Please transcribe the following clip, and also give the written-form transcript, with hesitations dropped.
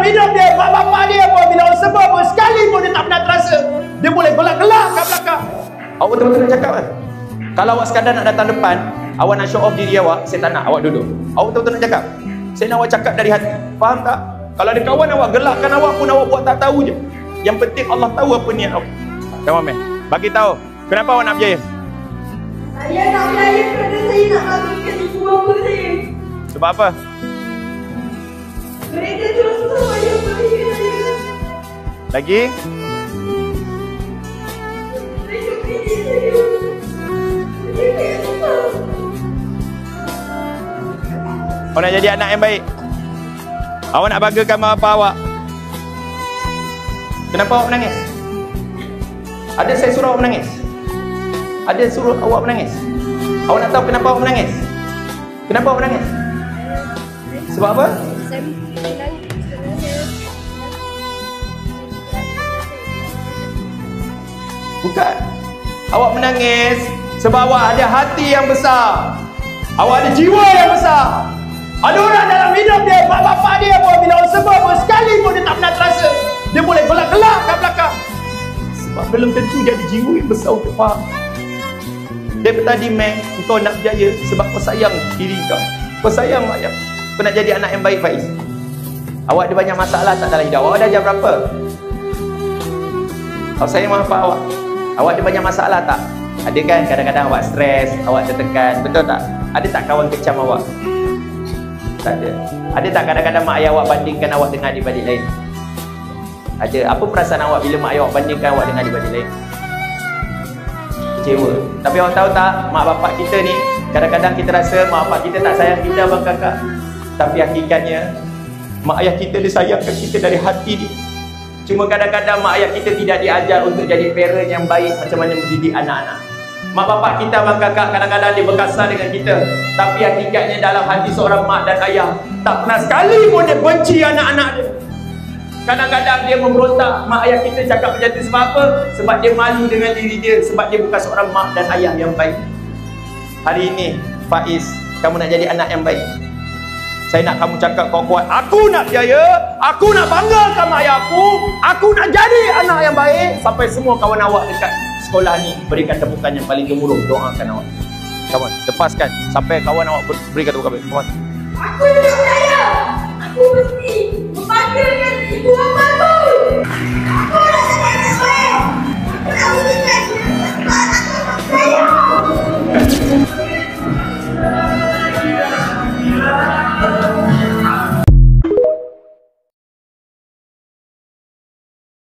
hidup dia, mak bapak dia pun bila orang sebut pun sekali pun dia tak pernah terasa. Dia boleh gelak-gelak kat belakang. Awak betul-betul nak cakap kan? Kalau awak sekadar nak datang depan, awak nak show off diri awak, saya tak nak, awak duduk. Awak betul-betul nak cakap? Saya nak awak cakap dari hati. Faham tak? Kalau ada kawan awak gelakkan awak pun awak buat tak tahu je. Yang penting Allah tahu apa niat awak. Come on, man. Bagi tahu. Kenapa awak nak berjaya? Saya nak berjaya kerana saya nak lakukan ibu bapa saya. Sebab apa? Mereka terus saya berjaya saya. Lagi? Mereka pilih saya. Awak nak jadi anak yang baik? Awak nak banggakan mak bapak awak? Kenapa awak menangis? Ada saya suruh awak menangis? Ada suruh awak menangis? Awak nak tahu kenapa awak menangis? Kenapa awak menangis? Sebab apa? Bukan. Awak menangis sebab awak ada hati yang besar. Awak ada jiwa yang besar. Ada orang dalam hidup dia, mak bapak dia pun bila orang sebut pun sekali pun dia tak pernah terasa. Dia boleh gelak-gelak kat belakang. Sebab belum tentu dia ada jiwa yang besar untuk faham. Dia tadi, Mek, kau nak berjaya sebab kau sayang diri kau. Kau sayang mak ayah. Kau nak jadi anak yang baik, Faiz. Awak ada banyak masalah tak dalam hidup? Awak dah jam berapa? Awak sayang mak bapak awak. Awak ada banyak masalah tak? Ada kan kadang-kadang awak stres, awak tertekan, betul tak? Ada tak kawan kecam awak? Tak ada. Ada tak kadang-kadang mak ayah awak bandingkan awak dengan adik-adik lain? Ada. Apa perasaan awak bila mak ayah awak bandingkan awak dengan adik-adik lain? Kecewa. Tapi awak tahu tak, mak bapak kita ni kadang-kadang kita rasa mak bapak kita tak sayang kita, abang kakak. Tapi hakikatnya mak ayah kita dia sayangkan kita dari hati dia. Cuma kadang-kadang mak ayah kita tidak diajar untuk jadi parent yang baik, macam mana mendidik anak-anak. Mak bapak kita, abang kakak kadang-kadang dia berkasar dengan kita. Tapi hakikatnya dalam hati seorang mak dan ayah tak pernah sekali pun dia benci anak-anak dia. Kadang-kadang dia memberontak. Mak ayah kita cakap macam tu sebab apa? Sebab dia malu dengan diri dia. Sebab dia bukan seorang mak dan ayah yang baik. Hari ini Faiz, kamu nak jadi anak yang baik. Saya nak kamu cakap kuat-kuat, aku nak berjaya, aku nak banggakan mak ayah aku nak jadi anak yang baik. Sampai semua kawan awak dekat sekolah ni berikan tepukan yang paling gemuruh. Doakan awak. Come on, lepaskan sampai kawan awak berikan tepukan. Come on. Aku nak berjaya. Aku mesti membanggakan